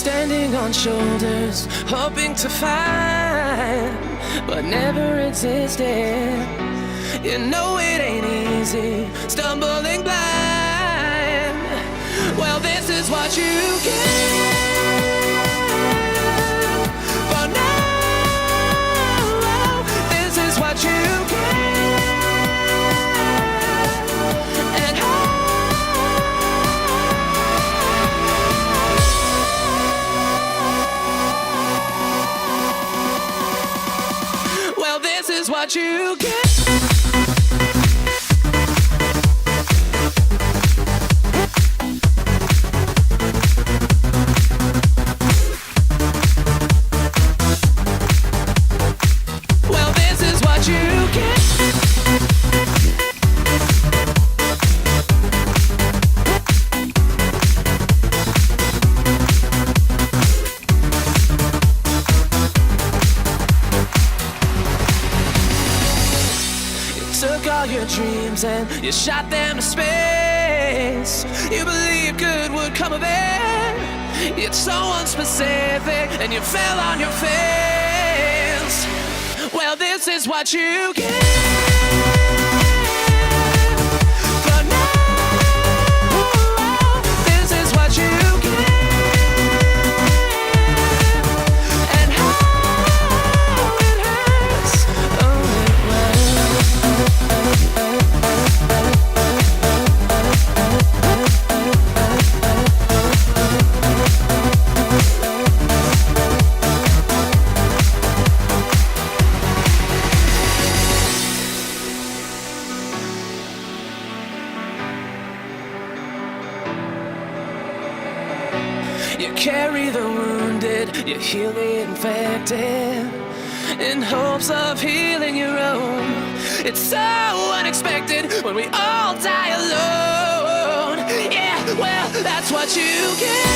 standing on shoulders, hoping to find what never existed. You know it ain't easy, stumbling blind. Well, this is what you get for now. This is what you get. And well, this is what you get. Took all your dreams and you shot them to space. You believed good would come of it. It's so unspecific and you fell on your face. Well, this is what you get for now. This is what you get. And how it hurts. Oh, you carry the wounded, you heal the infected, in hopes of healing your own. It's so unexpected when we all die alone. Yeah, well, that's what you get.